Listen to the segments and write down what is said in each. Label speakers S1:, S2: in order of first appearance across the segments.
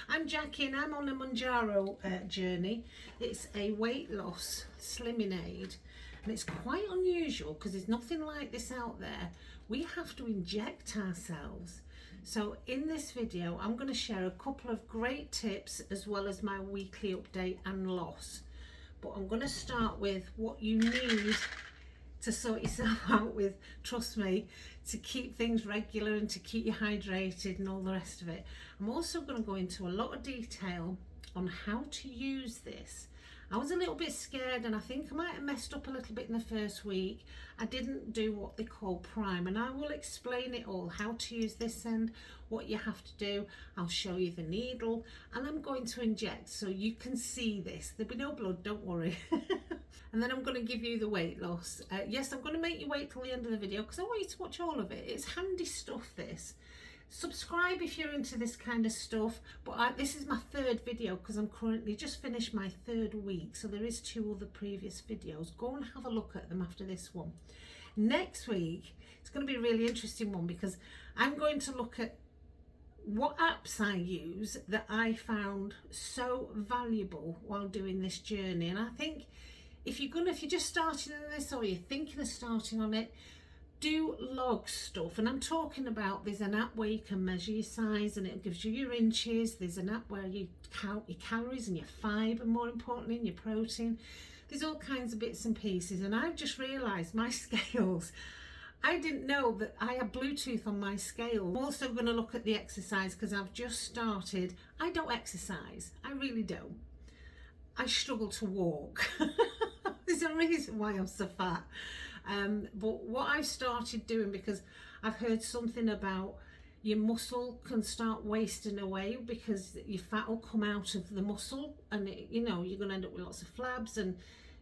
S1: I'm Jackie and I'm on a Mounjaro journey. It's a weight loss slimming aid and it's quite unusual because there's nothing like this out there. We have to inject ourselves. So in this video I'm going to share a couple of great tips as well as my weekly update and loss. But I'm going to start with what you need to sort yourself out with, trust me, to keep things regular and to keep you hydrated and all the rest of it. I'm also going to go into a lot of detail on how to use this. I was a little bit scared and I think I might have messed up a little bit in the first week. I didn't do what they call prime, and I will explain it all, how to use this and what you have to do. I'll show you the needle and I'm going to inject so you can see this. There'll be no blood, don't worry. And then I'm going to give you the weight loss. Yes, I'm going to make you wait till the end of the video because I want you to watch all of it. It's handy stuff, this. Subscribe if you're into this kind of stuff. But this is my third video because I'm currently just finished my third week. So there is 2 other previous videos. Go and have a look at them after this one. Next week, it's going to be a really interesting one because I'm going to look at what apps I use that I found so valuable while doing this journey. And I think if you're just starting on this or you're thinking of starting on it, do log stuff. And I'm talking about, there's an app where you can measure your size and it gives you your inches. There's an app where you count your calories and your fibre, more importantly, and your protein. There's all kinds of bits and pieces. And I've just realised my scales, I didn't know that I have Bluetooth on my scale. I'm also going to look at the exercise because I've just started. I don't exercise, I really don't. I struggle to walk. There's a reason why I'm so fat. But what I've started doing, because I've heard something about your muscle can start wasting away because your fat will come out of the muscle and you're going to end up with lots of flabs and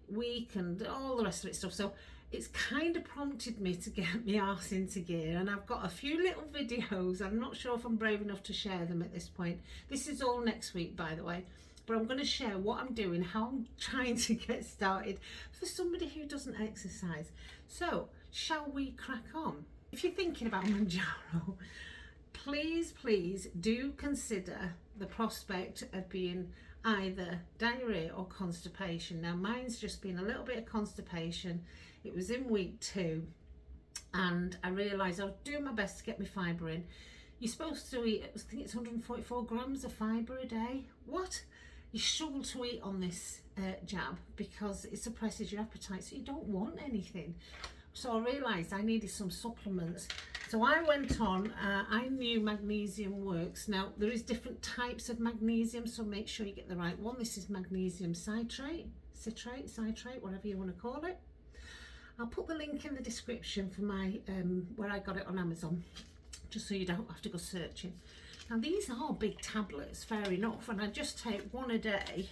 S1: weak and all the rest of it stuff. So it's kind of prompted me to get my arse into gear, and I've got a few little videos. I'm not sure if I'm brave enough to share them at this point. This is all next week, by the way. But I'm going to share what I'm doing, how I'm trying to get started for somebody who doesn't exercise. So, shall we crack on? If you're thinking about Mounjaro, please do consider the prospect of being either diarrhea or constipation. Now, mine's just been a little bit of constipation. It was in week 2, and I realised I was doing my best to get my fibre in. You're supposed to eat, I think it's 144 grams of fibre a day. What? You struggle to eat on this jab because it suppresses your appetite, so you don't want anything. So I realised I needed some supplements. So I went on, I knew magnesium works. Now there is different types of magnesium, so make sure you get the right one. This is magnesium citrate, whatever you want to call it. I'll put the link in the description for my where I got it on Amazon, just so you don't have to go searching. Now these are big tablets, fair enough, and I just take 1 a day.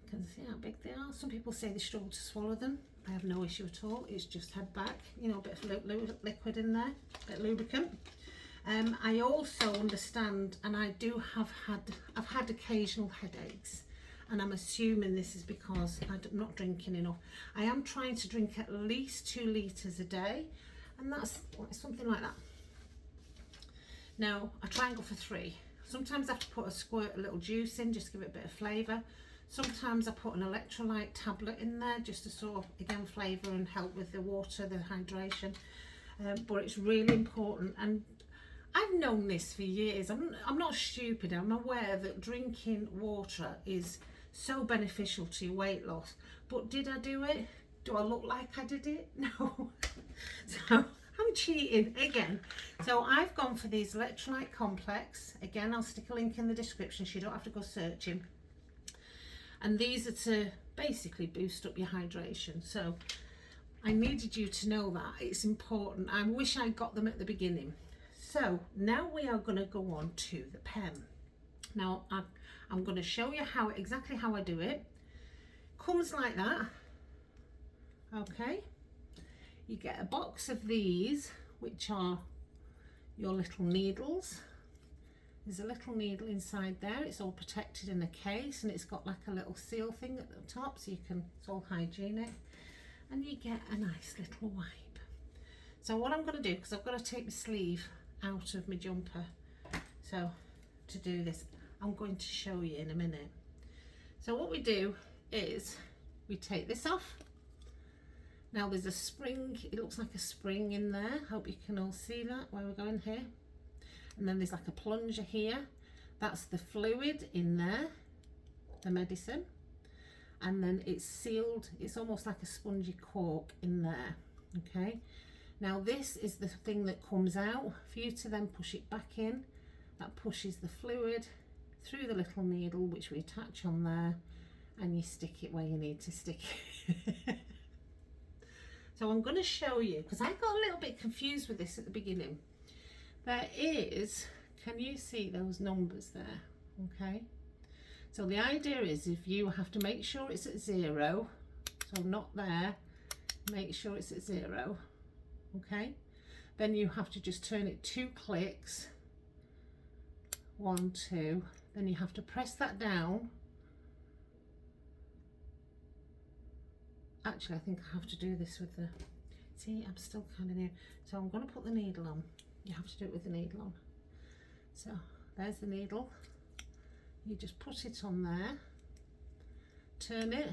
S1: You can see how big they are. Some people say they struggle to swallow them. I have no issue at all. It's just head back, a bit of liquid in there, a bit of lubricant. I also understand, and I've had occasional headaches, and I'm assuming this is because I'm not drinking enough. I am trying to drink at least 2 litres a day, and that's something like that. Now, I try and go for 3. Sometimes I have to put a little juice in, just to give it a bit of flavour. Sometimes I put an electrolyte tablet in there, just to sort of, again, flavour and help with the water, the hydration. But it's really important, and I've known this for years. I'm not stupid. I'm aware that drinking water is so beneficial to your weight loss. But did I do it? Do I look like I did it? No. So I'm cheating again. So I've gone for these electrolyte complex. Again, I'll stick a link in the description so you don't have to go searching. And these are to basically boost up your hydration. So I needed you to know that. It's important. I wish I got them at the beginning. So now we are going to go on to the pen. Now I'm going to show you exactly how I do it. Comes like that. Okay. You get a box of these, which are your little needles. There's a little needle inside there. It's all protected in a case, and it's got like a little seal thing at the top, so it's all hygienic. And you get a nice little wipe. So what I'm going to do, because I've got to take the sleeve out of my jumper, so to do this. I'm going to show you in a minute. So what we do is we take this off. Now there's a spring, it looks like a spring in there. Hope you can all see that where we're going here. And then there's like a plunger here. That's the fluid in there, the medicine. And then it's sealed, it's almost like a spongy cork in there, okay? Now this is the thing that comes out for you to then push it back in. That pushes the fluid through the little needle, which we attach on there, and you stick it where you need to stick it. So I'm going to show you, because I got a little bit confused with this at the beginning. There is, can you see those numbers there? Okay. So the idea is if you have to make sure it's at 0, so not there, make sure it's at 0, okay? Then you have to just turn it 2 clicks, 1, 2, then you have to press that down. Actually, I think I have to do this with the, see, I'm still kind of new. So I'm going to put the needle on. You have to do it with the needle on. So there's the needle. You just put it on there, turn it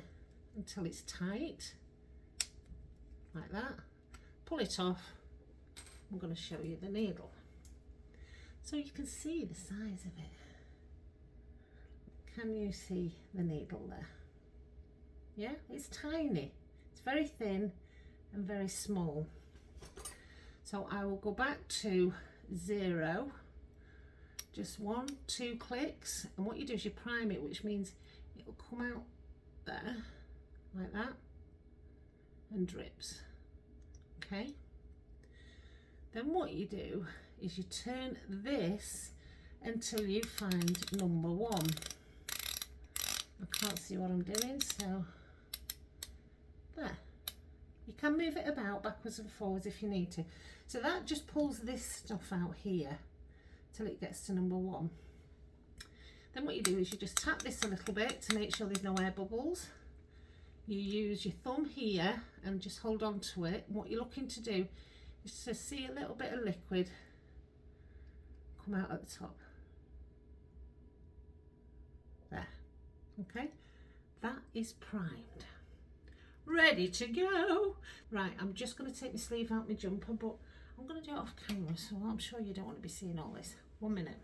S1: until it's tight, like that. Pull it off. I'm going to show you the needle. So you can see the size of it. Can you see the needle there? Yeah, it's tiny. It's very thin and very small. So I will go back to 0, just 1, 2 clicks, and what you do is you prime it, which means it will come out there like that and drips. Okay, then what you do is you turn this until you find number 1. I can't see what I'm doing, so there. You can move it about backwards and forwards if you need to. So that just pulls this stuff out here till it gets to number 1. Then what you do is you just tap this a little bit to make sure there's no air bubbles. You use your thumb here and just hold on to it. What you're looking to do is to see a little bit of liquid come out at the top. There. Okay, that is primed, ready to go. Right, I'm just going to take my sleeve out my jumper, but I'm going to do it off camera, so I'm sure you don't want to be seeing all this. 1 minute.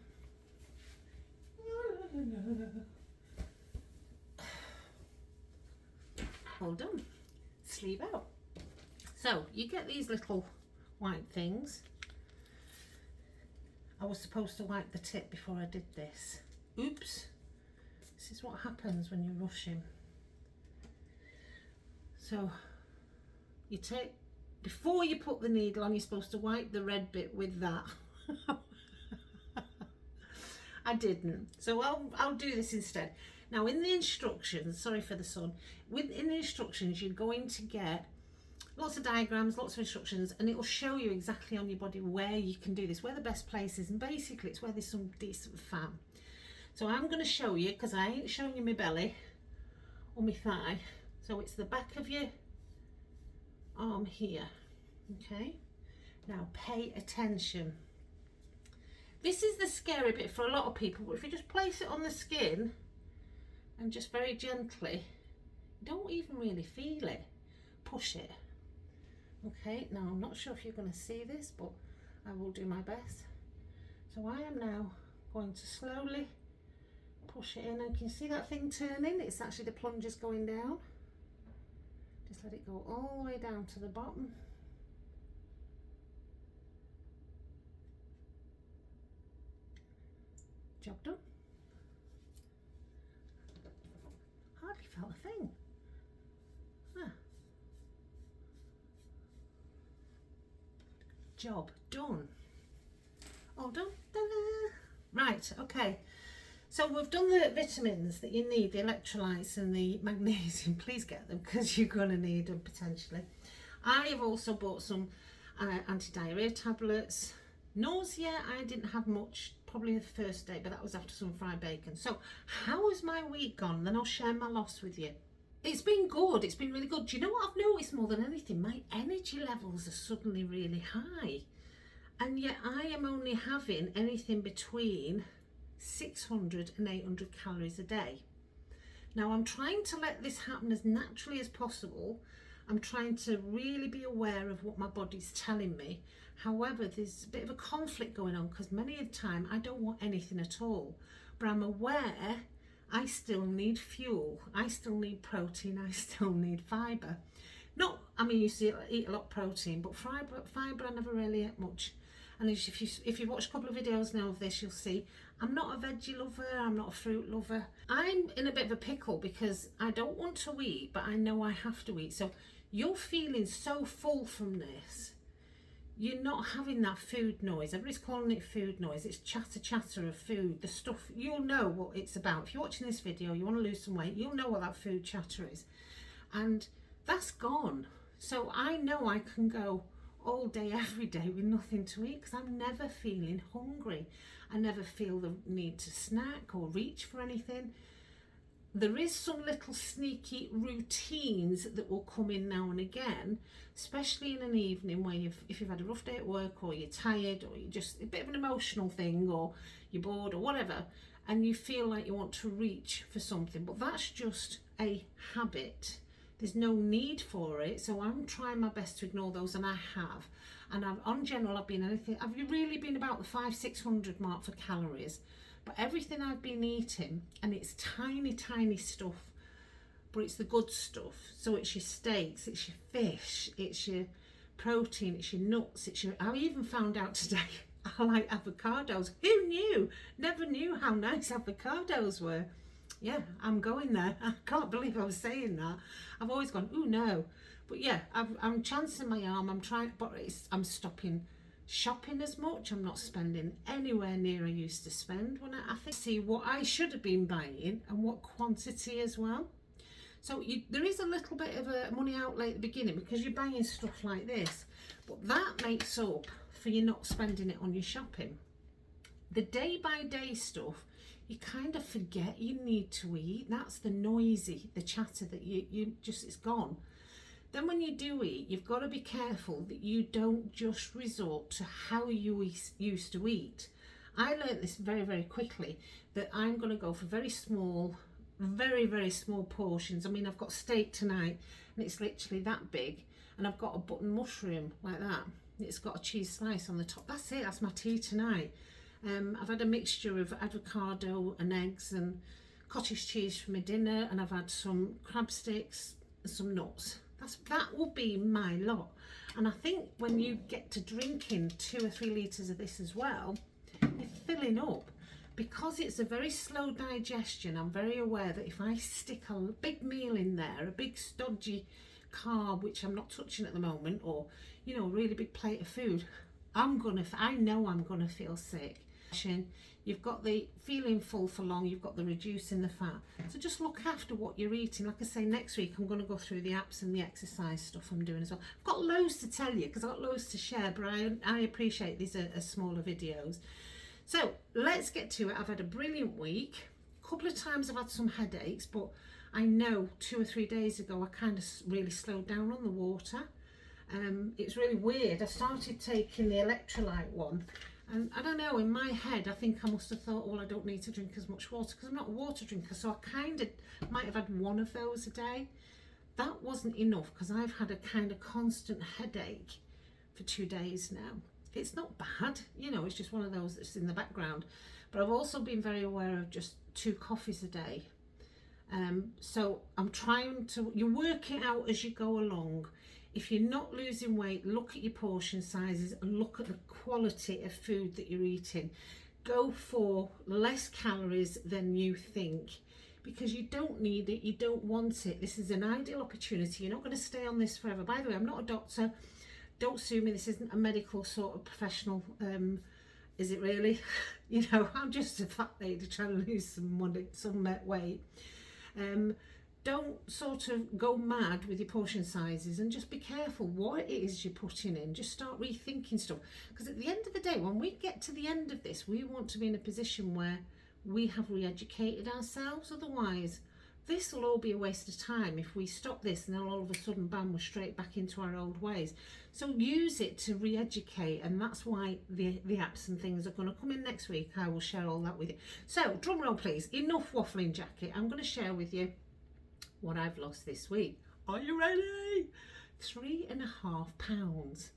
S1: All done. Sleeve out. So you get these little white things. I was supposed to wipe the tip before I did this. Oops. This is what happens when you're rushing. So you take, before you put the needle on, you're supposed to wipe the red bit with that. I didn't, so I'll do this instead. Now in the instructions, sorry for the sun, in the instructions you're going to get lots of diagrams, lots of instructions, and it will show you exactly on your body where you can do this, where the best place is, and basically it's where there's some decent fat. So I'm going to show you, because I ain't showing you my belly or my thigh, so it's the back of your arm here, okay? Now pay attention. This is the scary bit for a lot of people, but if you just place it on the skin and just very gently, you don't even really feel it, push it. Okay, now I'm not sure if you're going to see this, but I will do my best. So I am now going to slowly push it in, and can you see that thing turning? It's actually the plungers going down. Just let it go all the way down to the bottom. Job done. Hardly felt a thing. Ah. Job done. All done. Right, okay. So we've done the vitamins that you need, the electrolytes and the magnesium. Please get them, because you're going to need them potentially. I have also bought some anti-diarrhea tablets. Nausea, I didn't have much, probably the first day, but that was after some fried bacon. So how has my week gone? Then I'll share my loss with you. It's been good, it's been really good. Do you know what I've noticed more than anything? My energy levels are suddenly really high. And yet I am only having anything between 600 and 800 calories a day. Now I'm trying to let this happen as naturally as possible. I'm trying to really be aware of what my body's telling me. However, there's a bit of a conflict going on because many of the time I don't want anything at all, but I'm aware I still need fuel, I still need protein, I still need fibre. Not, I mean, you see, I eat a lot of protein, but fibre I never really ate much. And if you watch a couple of videos now of this, you'll see I'm not a veggie lover, I'm not a fruit lover. I'm in a bit of a pickle because I don't want to eat, but I know I have to eat. So you're feeling so full from this. You're not having that food noise. Everybody's calling it food noise. It's chatter of food. The stuff, you'll know what it's about. If you're watching this video, you want to lose some weight, you'll know what that food chatter is. And that's gone. So I know I can go all day, every day with nothing to eat because I'm never feeling hungry. I never feel the need to snack or reach for anything. There is some little sneaky routines that will come in now and again, especially in an evening where if you've had a rough day at work, or you're tired, or you're just a bit of an emotional thing, or you're bored or whatever, and you feel like you want to reach for something, but that's just a habit. There's no need for it, so I'm trying my best to ignore those, and I have. And on general, I've really been about the 500-600 mark for calories. But everything I've been eating, and it's tiny stuff, but it's the good stuff. So it's your steaks, it's your fish, it's your protein, it's your nuts, I even found out today I like avocados. Who knew? Never knew how nice avocados were. Yeah, I'm going there. I can't believe I was saying that. I've always gone, ooh, no. But yeah, I'm chancing my arm. I'm trying, but I'm stopping shopping as much. I'm not spending anywhere near I used to spend when I think see what I should have been buying and what quantity as well. So there is a little bit of a money outlay at the beginning because you're buying stuff like this, but that makes up for you not spending it on your shopping. The day-by-day stuff, you kind of forget you need to eat. That's the chatter that you just, it's gone. Then when you do eat, you've got to be careful that you don't just resort to how you used to eat. I learned this very quickly, that I'm going to go for very small portions. I mean, I've got steak tonight and it's literally that big, and I've got a button mushroom like that. It's got a cheese slice on the top. That's it, that's my tea tonight. I've had a mixture of avocado and eggs and cottage cheese for my dinner, and I've had some crab sticks and some nuts. That will be my lot. And I think when you get to drinking 2 or 3 litres of this as well, you're filling up. Because it's a very slow digestion, I'm very aware that if I stick a big meal in there, a big stodgy carb, which I'm not touching at the moment, or, you know, a really big plate of food, I know I'm gonna feel sick. You've got the feeling full for long, you've got the reducing the fat. So just look after what you're eating. Like I say, next week I'm going to go through the apps and the exercise stuff I'm doing as well. I've got loads to tell you because I've got loads to share, but I appreciate these are smaller videos. So let's get to it. I've had a brilliant week. A couple of times I've had some headaches, but I know 2 or 3 days ago I kind of really slowed down on the water. It's really weird. I started taking the electrolyte one, and I don't know, in my head I think I must have thought, well, I don't need to drink as much water because I'm not a water drinker, so I kind of might have had one of those a day. That wasn't enough because I've had a kind of constant headache for 2 days now. It's not bad, you know, it's just one of those that's in the background. But I've also been very aware of just 2 coffees a day. So I'm trying to, you work it out as you go along. If you're not losing weight, look at your portion sizes and look at the quality of food that you're eating. Go for less calories than you think, because you don't need it, you don't want it. This is an ideal opportunity. You're not going to stay on this forever. By the way, I'm not a doctor. Don't sue me. This isn't a medical sort of professional. Is it really? You know, I'm just a fat lady trying to lose some weight. Don't sort of go mad with your portion sizes, and just be careful what it is you're putting in. Just start rethinking stuff, because at the end of the day, when we get to the end of this, we want to be in a position where we have re-educated ourselves. Otherwise, this will all be a waste of time if we stop this and then all of a sudden, bam, we're straight back into our old ways. So use it to re-educate, and that's why the apps and things are going to come in next week. I will share all that with you. So, drum roll please, enough waffling, Jackie. I'm going to share with you what I've lost this week. Are you ready? 3.5 pounds.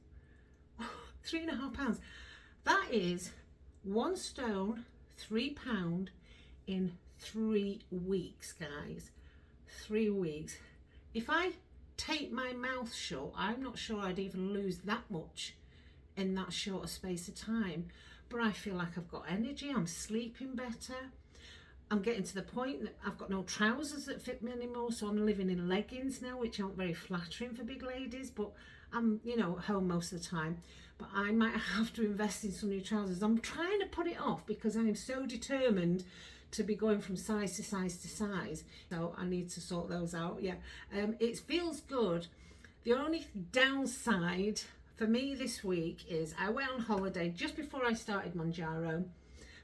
S1: 3.5 pounds. That is 1 stone, 3 pound in 3 weeks, guys. 3 weeks. If I tape my mouth shut, I'm not sure I'd even lose that much in that short a space of time. But I feel like I've got energy, I'm sleeping better. I'm getting to the point that I've got no trousers that fit me anymore, so I'm living in leggings now, which aren't very flattering for big ladies, but I'm, you know, at home most of the time. But I might have to invest in some new trousers. I'm trying to put it off because I am so determined to be going from size to size to size. So I need to sort those out, yeah. It feels good. The only downside for me this week is I went on holiday just before I started Mounjaro.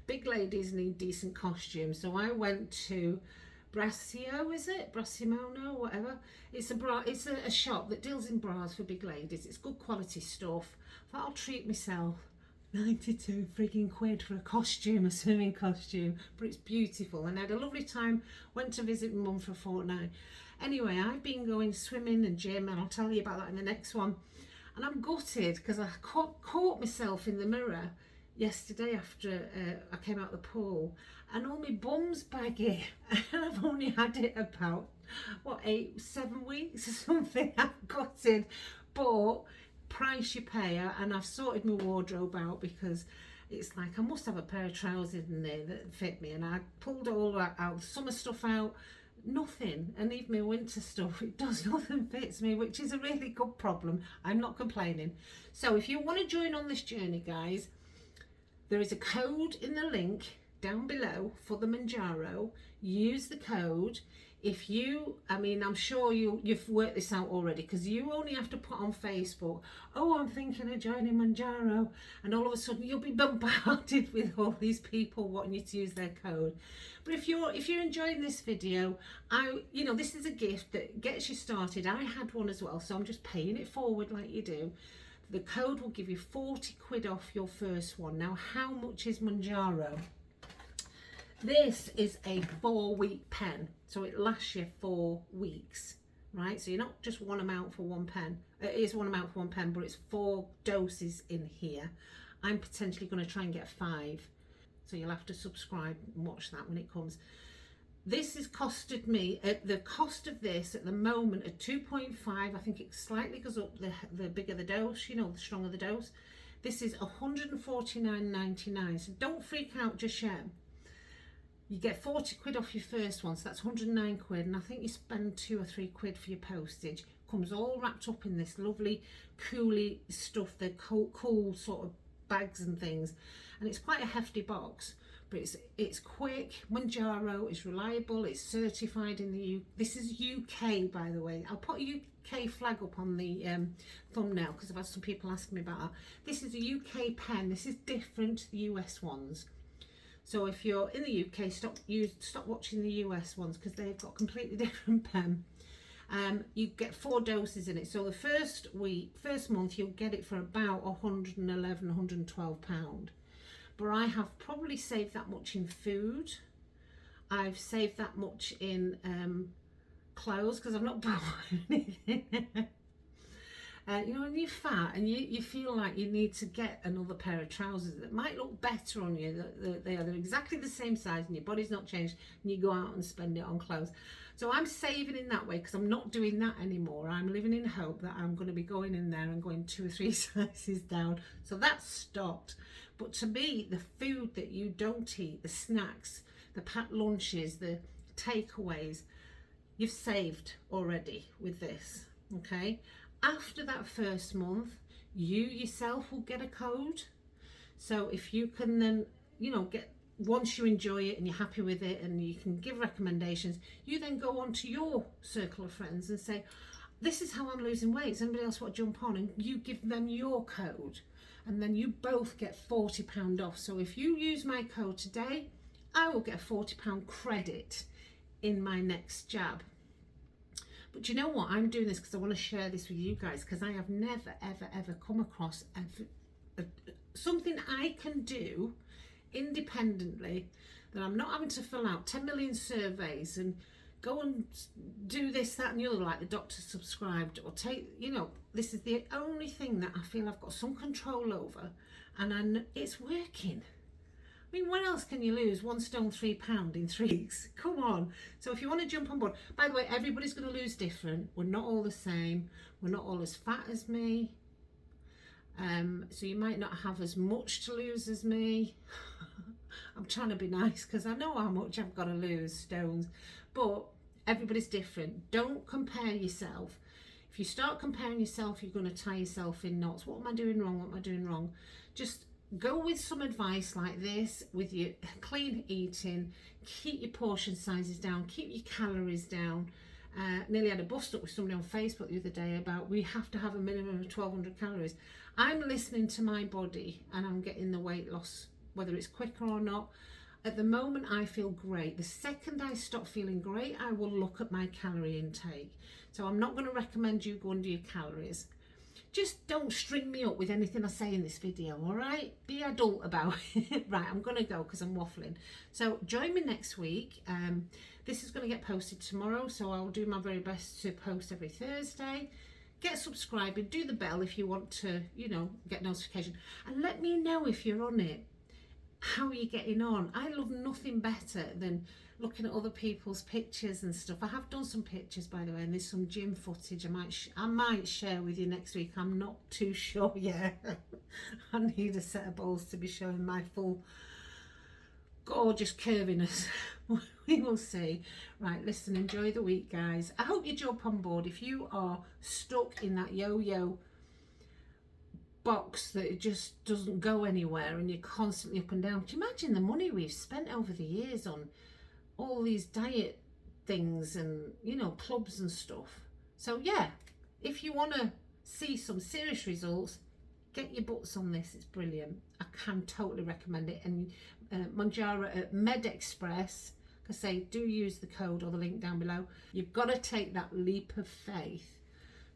S1: Big ladies need decent costumes, so I went to Brasio, is it? Brasimono, whatever. It's a shop that deals in bras for big ladies. It's good quality stuff. But I'll treat myself. 92 freaking quid for a costume, a swimming costume, but it's beautiful. And I had a lovely time. Went to visit my mum for a fortnight. Anyway, I've been going swimming and gym, and I'll tell you about that in the next one. And I'm gutted because I caught myself in the mirror yesterday after I came out of the pool, and all my bum's baggy, and I've only had it about, what, 7 weeks or something. I'm gutted, but price you pay. And I've sorted my wardrobe out because it's like I must have a pair of trousers in there that fit me, and I pulled all that out, summer stuff out, nothing, and even my winter stuff, it does, nothing fits me, which is a really good problem. I'm not complaining. So if you want to join on this journey, guys, there is a code in the link down below for the Mounjaro. Use the code. If you, I mean, I'm sure you've worked this out already, because you only have to put on Facebook, oh, I'm thinking of joining Mounjaro, and all of a sudden you'll be bombarded with all these people wanting you to use their code. But if you're enjoying this video, you know, this is a gift that gets you started. I had one as well, so I'm just paying it forward like you do. The code will give you 40 quid off your first one. Now, how much is Mounjaro? This is a 4-week pen, so it lasts you 4 weeks, right? So you're not just one amount for one pen. It is one amount for one pen, but it's 4 doses in here. I'm potentially going to try and get 5, so you'll have to subscribe and watch that when it comes. This has costed me, the cost of this at the moment at 2.5, I think it slightly goes up the bigger the dose, you know, the stronger the dose. This is 149.99, so don't freak out just yet. You get 40 quid off your first one, so that's 109 quid, and I think you spend 2 or 3 quid for your postage. Comes all wrapped up in this lovely coolie stuff, the cool sort of bags and things, and it's quite a hefty box. But it's quick. Mounjaro is reliable. It's certified in the This is UK, by the way. I'll put a UK flag up on the thumbnail because I've had some people asking me about that. This is a UK pen. This is different to the US ones. So if you're in the UK, stop watching the US ones because they've got completely different pen. You get 4 doses in it. So the first month, you'll get it for about 111, 112 £112. But I have probably saved that much in food. I've saved that much in clothes because I've not bought anything. You know, when you're fat and you feel like you need to get another pair of trousers that might look better on you, they're exactly the same size and your body's not changed, and you go out and spend it on clothes. So I'm saving in that way because I'm not doing that anymore. I'm living in hope that I'm going to be going in there and going 2 or 3 sizes down. So that's stopped. But to me, the food that you don't eat, the snacks, the packed lunches, the takeaways, you've saved already with this, okay? After that first month, you yourself will get a code. So if you can then, you know, once you enjoy it and you're happy with it and you can give recommendations, you then go on to your circle of friends and say, this is how I'm losing weight. Does anybody else want to jump on? And you give them your code. And then you both get £40 off. So if you use my code today, I will get a £40 credit in my next jab. But you know what, I'm doing this because I want to share this with you guys, because I have never ever come across something I can do independently, that I'm not having to fill out 10 million surveys and go and do this, that and the other, like the doctor subscribed, or take, you know, this is the only thing that I feel I've got some control over, and it's working. I mean, what else can you lose? 1 stone 3 pound in 3 weeks. Come on. So if you want to jump on board, by the way, everybody's going to lose different. We're not all the same. We're not all as fat as me. So you might not have as much to lose as me. I'm trying to be nice because I know how much I've got to lose stones, but everybody's different. Don't compare yourself. If you start comparing yourself, you're going to tie yourself in knots. What am I doing wrong? What am I doing wrong? Just go with some advice like this, with your clean eating. Keep your portion sizes down, keep your calories down. Nearly had a bust up with somebody on Facebook the other day about we have to have a minimum of 1200 calories. I'm listening to my body and I'm getting the weight loss, whether it's quicker or not. At the moment, I feel great. The second I stop feeling great, I will look at my calorie intake. So I'm not going to recommend you go under your calories. Just don't string me up with anything I say in this video, all right? Be adult about it. Right, I'm going to go because I'm waffling. So join me next week. This is going to get posted tomorrow, so I'll do my very best to post every Thursday. Get subscribing, do the bell if you want to, you know, get notification. And let me know if you're on it, how are you getting on. I love nothing better than looking at other people's pictures and stuff. I have done some pictures, by the way, and there's some gym footage I might share with you next week. I'm not too sure yet. I need a set of balls to be showing my full gorgeous curviness. We will see. Right, listen, enjoy the week, guys. I hope you jump on board. If you are stuck in that yo-yo box that it just doesn't go anywhere and you're constantly up and down, can you imagine the money we've spent over the years on all these diet things and, you know, clubs and stuff? So yeah, if you want to see some serious results, get your butts on this. It's brilliant. I can totally recommend it. And Mounjaro at MedExpress, because they do use the code or the link down below. You've got to take that leap of faith.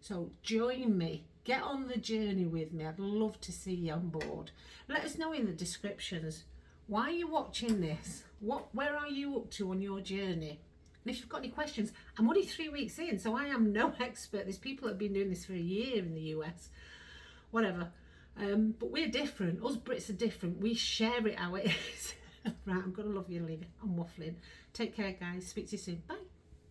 S1: So join me. Get on the journey with me. I'd love to see you on board. Let us know in the descriptions, why are you watching this? Where are you up to on your journey? And if you've got any questions, I'm only 3 weeks in, so I am no expert. There's people that have been doing this for a year in the US, whatever. But we're different. Us Brits are different. We share it how it is. Right, I'm going to love you and leave it. I'm waffling. Take care, guys. Speak to you soon. Bye.